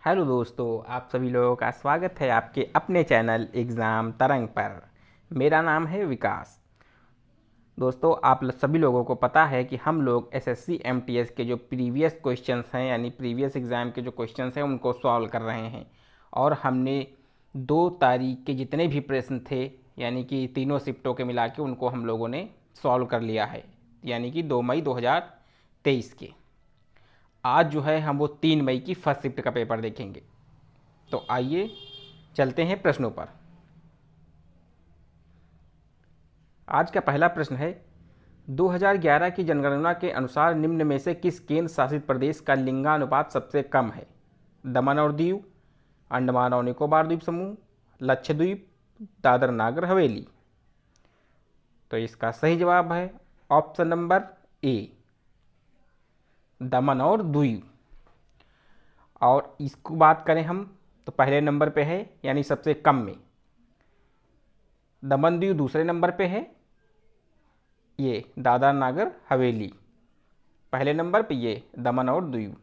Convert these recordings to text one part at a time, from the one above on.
Hello दोस्तों, आप सभी लोगों का स्वागत है आपके अपने चैनल एग्ज़ाम तरंग पर। मेरा नाम है विकास। दोस्तों, आप सभी लोगों को पता है कि हम लोग एसएससी एमटीएस के जो प्रीवियस क्वेश्चंस हैं यानी प्रीवियस एग्ज़ाम के जो क्वेश्चंस हैं उनको सॉल्व कर रहे हैं। और हमने 2 तारीख के जितने भी प्रश्न थे यानी कि तीनों शिफ्टों के मिला के उनको हम लोगों ने सॉल्व कर लिया है, यानी कि 2 मई 2023 के। आज जो है हम वो 3 मई की फर्स्ट शिफ्ट का पेपर देखेंगे। तो आइए चलते हैं प्रश्नों पर। आज का पहला प्रश्न है, 2011 की जनगणना के अनुसार निम्न में से किस केंद्र शासित प्रदेश का लिंगानुपात सबसे कम है? दमन और दीव, अंडमान और निकोबार द्वीप समूह, लक्षद्वीप, दादर नागर हवेली। तो इसका सही जवाब है ऑप्शन नंबर ए, दमन और दीव। और इसको बात करें हम तो पहले नंबर पे है यानी सबसे कम में दमन दीव, दूसरे नंबर पे है ये दादर नागर हवेली, पहले नंबर पे ये दमन और दीव।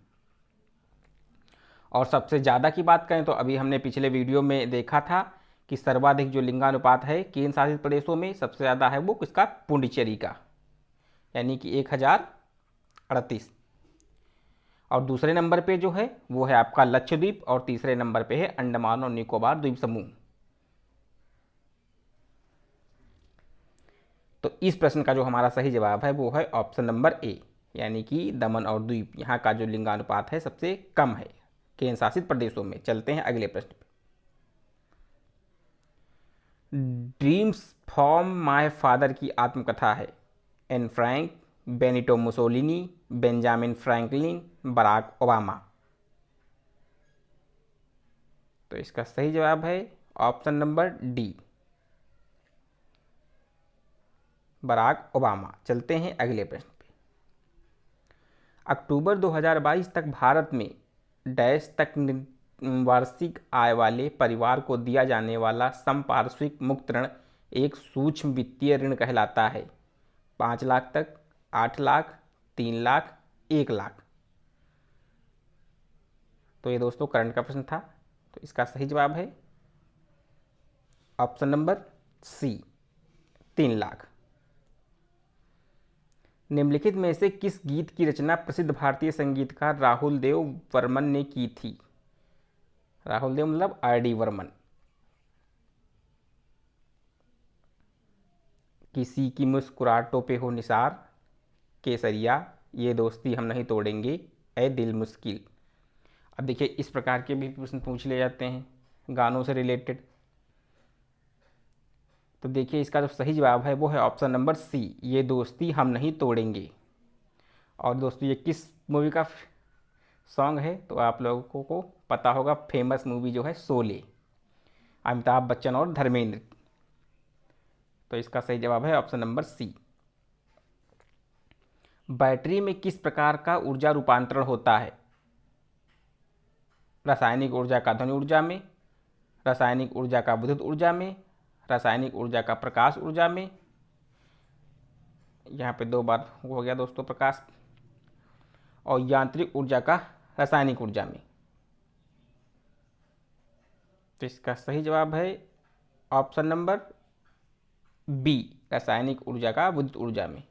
और सबसे ज़्यादा की बात करें तो अभी हमने पिछले वीडियो में देखा था कि सर्वाधिक जो लिंगानुपात है केंद्र शासित प्रदेशों में सबसे ज़्यादा है वो किसका? पुडुचेरी का, यानी कि 1038। और दूसरे नंबर पे जो है वो है आपका लक्षद्वीप और तीसरे नंबर पे है अंडमान और निकोबार द्वीप समूह। तो इस प्रश्न का जो हमारा सही जवाब है वो है ऑप्शन नंबर ए, यानी कि दमन और द्वीप यहाँ का जो लिंगानुपात है सबसे कम है केंद्र शासित प्रदेशों में। चलते हैं अगले प्रश्न पे। ड्रीम्स फ्रॉम माय फादर की आत्मकथा है Anne Frank, Benito Mussolini, Benjamin Franklin, Barack Obama. तो इसका सही जवाब है option number D, Barack Obama. चलते हैं अगले प्रश्न पे। अक्टूबर 2022 तक भारत में डैश तक वार्षिक आय वाले परिवार को दिया जाने वाला संपार्श्विक मुक्त ऋण एक सूक्ष्म वित्तीय ऋण कहलाता है? 5 लाख तक, 8 लाख, 3 लाख, 1 लाख। तो ये दोस्तों करंट का प्रश्न था। तो इसका सही जवाब है ऑप्शन नंबर सी, 3 लाख। निम्नलिखित में से किस गीत की रचना प्रसिद्ध भारतीय संगीतकार राहुल देव वर्मन ने की थी? राहुल देव मतलब आर.डी. वर्मन। किसी की मुस्कुराहटों पे हो निसार, केसरिया, ये दोस्ती हम नहीं तोड़ेंगे, ए दिल मुश्किल। अब देखिए इस प्रकार के भी प्रश्न पूछ ले जाते हैं गानों से रिलेटेड। तो देखिए इसका जो सही जवाब है वो है ऑप्शन नंबर सी, ये दोस्ती हम नहीं तोड़ेंगे। और दोस्तों ये किस मूवी का सॉन्ग है तो आप लोगों को पता होगा, फेमस मूवी जो है शोले, अमिताभ बच्चन और धर्मेंद्र। तो इसका सही जवाब है ऑप्शन नंबर सी। बैटरी में किस प्रकार का ऊर्जा रूपांतरण होता है? रासायनिक ऊर्जा का ध्वनि ऊर्जा में, रासायनिक ऊर्जा का विद्युत ऊर्जा में, रासायनिक ऊर्जा का प्रकाश ऊर्जा में। यहाँ पे 2 बार हो गया दोस्तों प्रकाश। और यांत्रिक ऊर्जा का रासायनिक ऊर्जा में। तो इसका सही जवाब है ऑप्शन नंबर बी, रासायनिक ऊर्जा का विद्युत ऊर्जा में।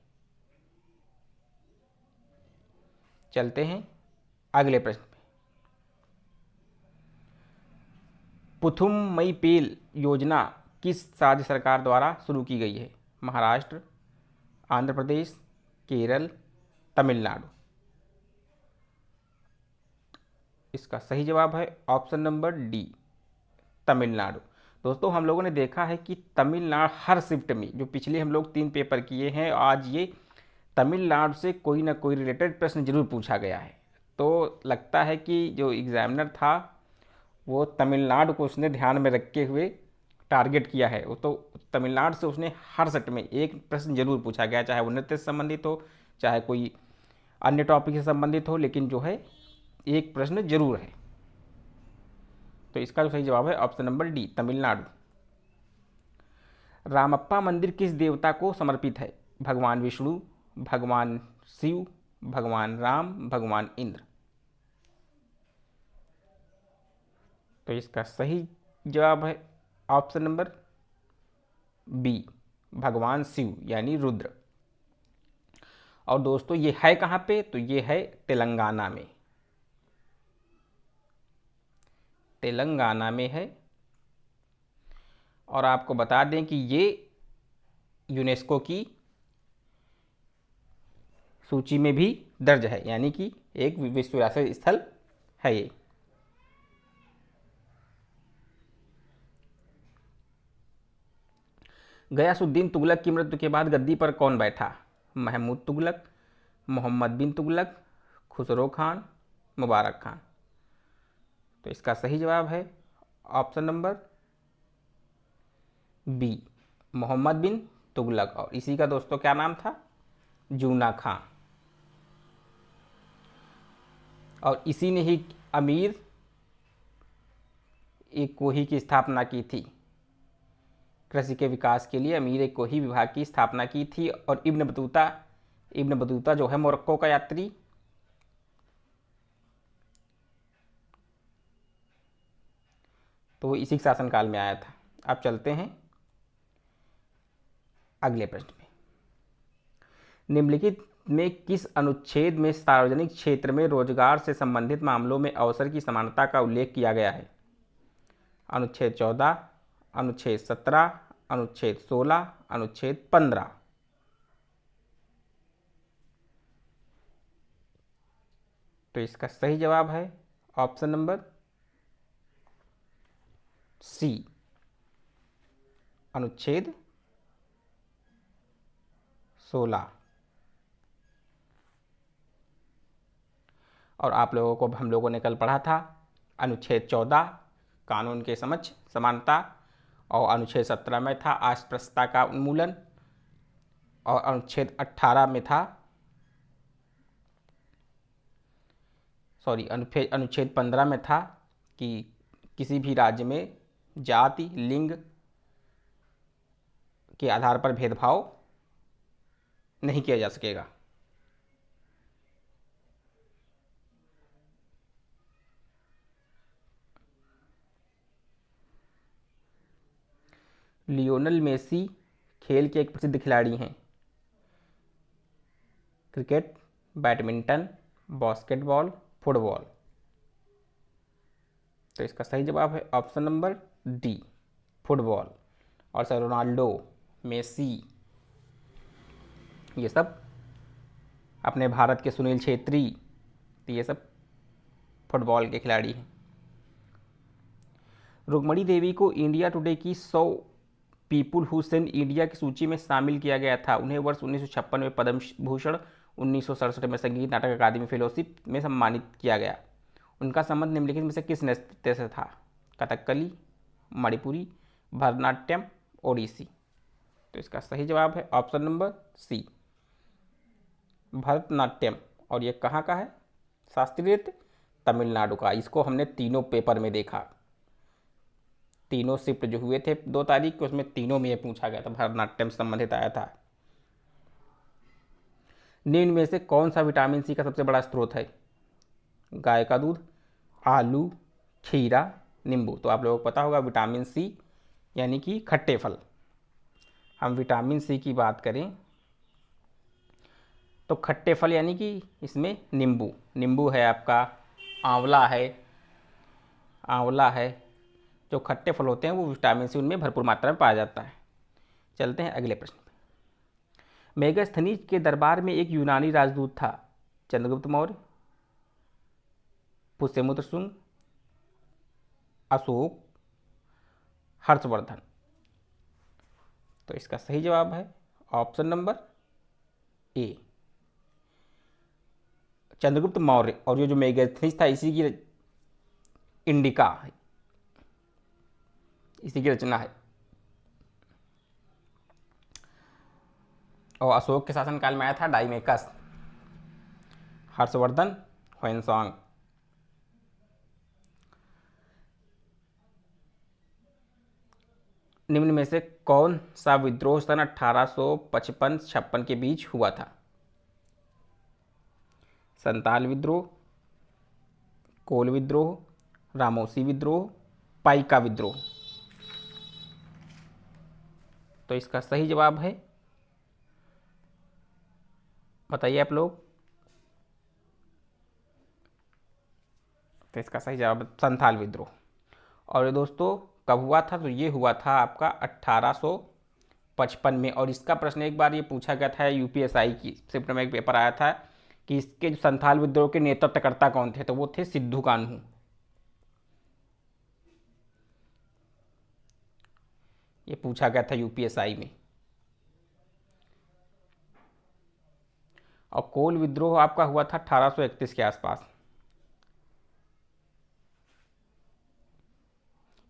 चलते हैं अगले प्रश्न पे। पुथुमईपेल योजना किस राज्य सरकार द्वारा शुरू की गई है? महाराष्ट्र, आंध्र प्रदेश, केरल, तमिलनाडु। इसका सही जवाब है ऑप्शन नंबर डी, तमिलनाडु। दोस्तों हम लोगों ने देखा है कि तमिलनाडु हर शिफ्ट में जो पिछले हम लोग 3 पेपर किए हैं आज ये तमिलनाडु से कोई ना कोई रिलेटेड प्रश्न जरूर पूछा गया है। तो लगता है कि जो एग्जामिनर था वो तमिलनाडु को उसने ध्यान में रखते हुए टारगेट किया है। वो तो तमिलनाडु से उसने हर सेट में एक प्रश्न जरूर पूछा गया, चाहे वो नृत्य से संबंधित हो चाहे कोई अन्य टॉपिक से संबंधित हो, लेकिन जो है एक प्रश्न जरूर है। तो इसका जो सही जवाब है option number D, Tamil Nadu. Ramappa मंदिर किस देवता को समर्पित है? भगवान विष्णु, भगवान शिव, भगवान राम, भगवान इंद्र। तो इसका सही जवाब है ऑप्शन नंबर बी, भगवान शिव यानी रुद्र। और दोस्तों ये है कहाँ पे, तो ये है तेलंगाना में, तेलंगाना में है। और आपको बता दें कि ये यूनेस्को की सूची में भी दर्ज है, यानी कि एक विश्व विरासत स्थल है ये। गयासुद्दीन तुगलक की मृत्यु के बाद गद्दी पर कौन बैठा? महमूद तुगलक, मोहम्मद बिन तुगलक, खुसरो खान, मुबारक खान। तो इसका सही जवाब है ऑप्शन नंबर बी, मोहम्मद बिन तुगलक। और इसी का दोस्तों क्या नाम था? जूना खां। और इसी ने ही अमीर एक कोही की स्थापना की थी। कृषि के विकास के लिए अमीर एक कोही विभाग की स्थापना की थी। और इब्न बतूता जो है मोरक्को का यात्री, तो इसी शासनकाल में आया था। अब चलते हैं अगले प्रश्न में। निम्नलिखित में किस अनुच्छेद में सार्वजनिक क्षेत्र में रोजगार से संबंधित मामलों में अवसर की समानता का उल्लेख किया गया है? अनुच्छेद 14, अनुच्छेद 17, अनुच्छेद 16, अनुच्छेद 15। तो इसका सही जवाब है ऑप्शन नंबर सी, अनुच्छेद 16। और आप लोगों को हम लोगों ने कल पढ़ा था अनुच्छेद 14 कानून के समक्ष समानता, और अनुच्छेद 17 में था अस्पृश्यता का उन्मूलन, और अनुच्छेद 18 में था अनुच्छेद 15 में था कि किसी भी राज्य में जाति लिंग के आधार पर भेदभाव नहीं किया जा सकेगा। लियोनेल मेसी खेल के एक प्रसिद्ध खिलाड़ी हैं? Cricket, badminton, basketball, football. तो इसका सही जवाब है ऑप्शन नंबर डी, फुटबॉल। और सर रोनाल्डो, मेसी, ये सब अपने भारत के सुनील छेत्री, तो ये सब फुटबॉल के खिलाड़ी हैं। रुक्मणी देवी को इंडिया टुडे की 100 पीपुल हु सेंड इंडिया की सूची में शामिल किया गया था। उन्हें वर्ष 1956 में पद्म भूषण, 1967 में संगीत नाटक अकादमी फेलोशिप में सम्मानित किया गया। उनका संबंध निम्नलिखित में से किस नृत्य से था? कथकली, मणिपुरी, भरतनाट्यम, ओडिसी। तो इसका सही जवाब है ऑप्शन नंबर सी, भरतनाट्यम। और ये कहाँ का है शास्त्रीय नृत्य? तमिलनाडु का। इसको हमने तीनों पेपर में देखा, तीनों शिफ्ट जो हुए थे 2 तारीख को, उसमें तीनों में ये पूछा गया था, भरतनाट्यम संबंधित आया था। निम्न में से कौन सा विटामिन सी का सबसे बड़ा स्रोत है? गाय का दूध, आलू, खीरा, नींबू। तो आप लोगों को पता होगा विटामिन सी यानी कि खट्टे फल। हम विटामिन सी की बात करें तो खट्टे फल यानी कि इसमें नींबू, नींबू है आपका, आंवला है, जो खट्टे फल होते हैं वो विटामिन सी उनमें भरपूर मात्रा में पाया जाता है। चलते हैं अगले प्रश्न पे। मेगास्थनीज के दरबार में एक यूनानी राजदूत था। चंद्रगुप्त मौर्य, पुष्यमित्र शुंग, अशोक, हर्षवर्धन। तो इसका सही जवाब है option number A, Chandragupta Maurya. और ये जो मेगास्थनीज था इसी की इंडिका, इसी की रचना है। और अशोक के शासनकाल में आया था डाइमेकस। हर्षवर्धन, ह्वेनसांग। निम्न में से कौन सा विद्रोह सन 1855-56 के बीच हुआ था? संताल विद्रोह, कोल विद्रोह, रामोसी विद्रोह, पाइका विद्रोह। तो इसका सही जवाब है, बताइए आप लोग। तो इसका सही जवाब संथाल विद्रोह। और ये दोस्तों कब हुआ था, तो ये हुआ था आपका 1855 में। और इसका प्रश्न एक बार ये पूछा गया था यूपीएसआई की शिफ्ट में, एक पेपर आया था कि इसके जो संथाल विद्रोह के नेतृत्वकर्ता कौन थे, तो वो थे सिद्धू कान्हू। ये पूछा गया था यूपीएसआई में। और कोल विद्रोह आपका हुआ था 1831 के आसपास।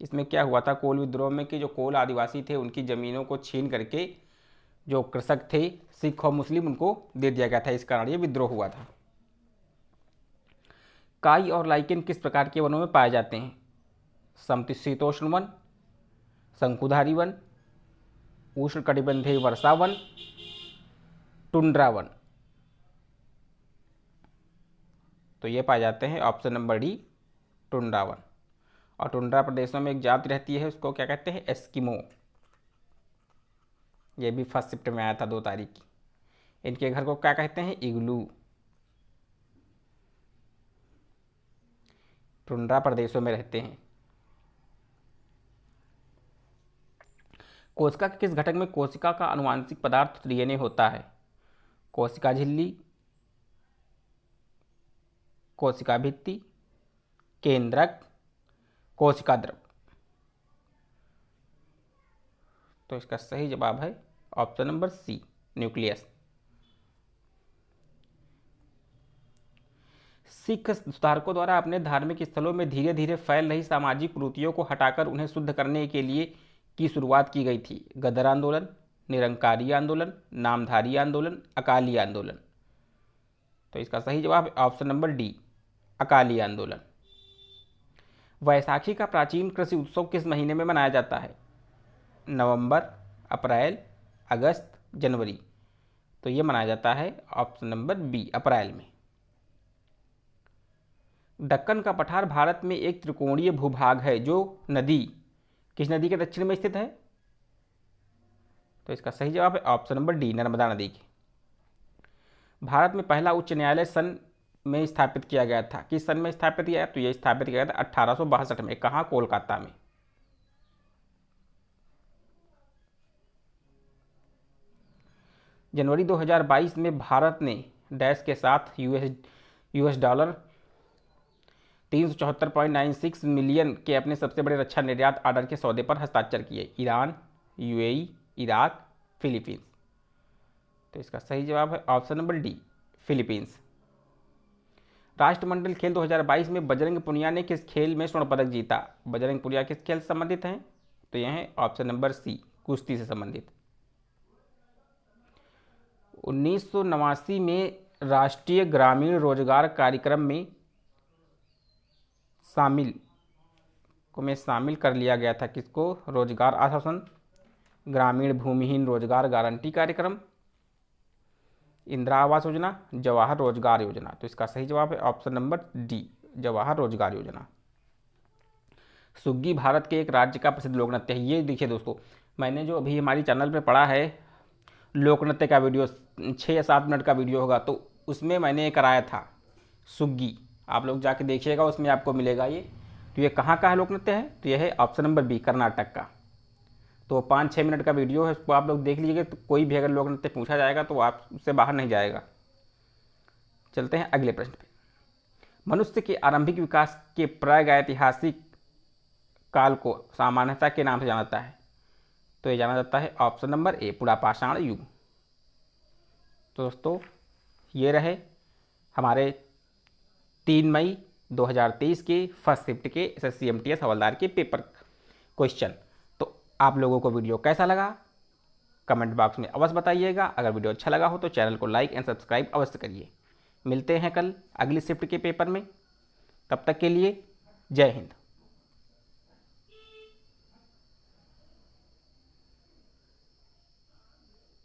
इसमें क्या हुआ था कोल विद्रोह में कि जो कोल आदिवासी थे उनकी ज़मीनों को छीन करके जो कृषक थे सिख और मुस्लिम उनको दे दिया गया था, इस कारण ये विद्रोह हुआ था। काई और लाइकेन किस प्रकार के वनों में पाए जाते हैं? समशीतोष्ण वन, शंकुधारी वन, उष्णकटिबंधीय वर्षा वन, टुंड्रा वन। तो ये पाए जाते हैं option number D, tundra one. और टुंड्रा प्रदेशों में एक जाति रहती है, उसको क्या कहते हैं? एस्किमो। ये भी फर्स्ट शिफ्ट में आया था 2 तारीख की। इनके घर को क्या कहते हैं? इग्लू। टुंड्रा प्रदेशों में रहते हैं। कोशिका के किस घटक में कोशिका का आनुवांशिक पदार्थ डीएनए होता है? कोशिका झिल्ली, कोशिका भित्ति, केंद्रक, कोशिका द्रव। तो इसका सही जवाब है option number C, nucleus. Sikh सुधारकों द्वारा अपने धार्मिक स्थलों में धीरे धीरे फैल रही सामाजिक कुरीतियों को हटाकर उन्हें शुद्ध करने के लिए की शुरुआत की गई थी? गदर आंदोलन, निरंकारी आंदोलन, नामधारी आंदोलन, अकाली आंदोलन। तो इसका सही जवाब है ऑप्शन नंबर डी, अकाली आंदोलन। वैसाखी का प्राचीन कृषि उत्सव किस महीने में मनाया जाता है? नवंबर, अप्रैल, अगस्त, जनवरी। तो ये मनाया जाता है ऑप्शन नंबर बी, अप्रैल में। दक्कन का पठार भारत में एक त्रिकोणीय भूभाग है जो नदी किस नदी के दक्षिण में स्थित है? तो इसका सही जवाब है ऑप्शन नंबर डी, नर्मदा नदी के। भारत में पहला उच्च न्यायालय सन में स्थापित किया गया था? किस सन में स्थापित किया गया? तो यह स्थापित किया गया था 1862 में। कहाँ? कोलकाता में। जनवरी 2022 में भारत ने डैश के साथ यूएस डॉलर 374.96 मिलियन के अपने सबसे बड़े रक्षा निर्यात ऑर्डर के सौदे पर हस्ताक्षर किए? Iran, UAE, Iraq, Philippines. तो इसका सही जवाब है ऑप्शन नंबर डी, फिलीपींस। राष्ट्रमंडल खेल 2022 में बजरंग पुनिया ने किस खेल में स्वर्ण पदक जीता? बजरंग पुनिया किस खेल से संबंधित हैं? तो यह है ऑप्शन नंबर सी, कुश्ती से संबंधित। 1989 में राष्ट्रीय ग्रामीण रोजगार कार्यक्रम में शामिल कर लिया गया था किसको? रोजगार आश्वासन, ग्रामीण भूमिहीन रोजगार गारंटी कार्यक्रम, इंदिरा आवास योजना, जवाहर रोजगार योजना। तो इसका सही जवाब है ऑप्शन नंबर डी, जवाहर रोजगार योजना। सुग्गी भारत के एक राज्य का प्रसिद्ध लोक नृत्य है। ये देखिए दोस्तों, मैंने जो अभी हमारी चैनल पे पढ़ा है लोक नृत्य का वीडियो, 6 या 7 मिनट का वीडियो होगा, तो उसमें मैंने ये कराया था सुग्गी। आप लोग जाके देखिएगा, उसमें आपको मिलेगा ये। तो ये कहाँ का है लोक नृत्य है? तो यह है ऑप्शन नंबर बी, कर्नाटक का। तो 5-6 मिनट का वीडियो है, उसको आप लोग देख लीजिएगा। तो कोई भी अगर लोक नृत्य पूछा जाएगा तो आप उससे बाहर नहीं जाएगा। चलते हैं अगले प्रश्न पे। मनुष्य के आरंभिक विकास के प्रागैतिहासिक काल को सामान्यतः के नाम से जाना जाता है? तो ये जाना जाता है ऑप्शन नंबर ए, पुरापाषाण युग। तो दोस्तों ये रहे हमारे 3 मई 2023 के फर्स्ट शिफ्ट के एसएससी एमटीएस हवलदार के पेपर क्वेश्चन। तो आप लोगों को वीडियो कैसा लगा कमेंट बॉक्स में अवश्य बताइएगा। अगर वीडियो अच्छा लगा हो तो चैनल को लाइक एंड सब्सक्राइब अवश्य करिए। मिलते हैं कल अगली शिफ्ट के पेपर में, तब तक के लिए जय हिंद।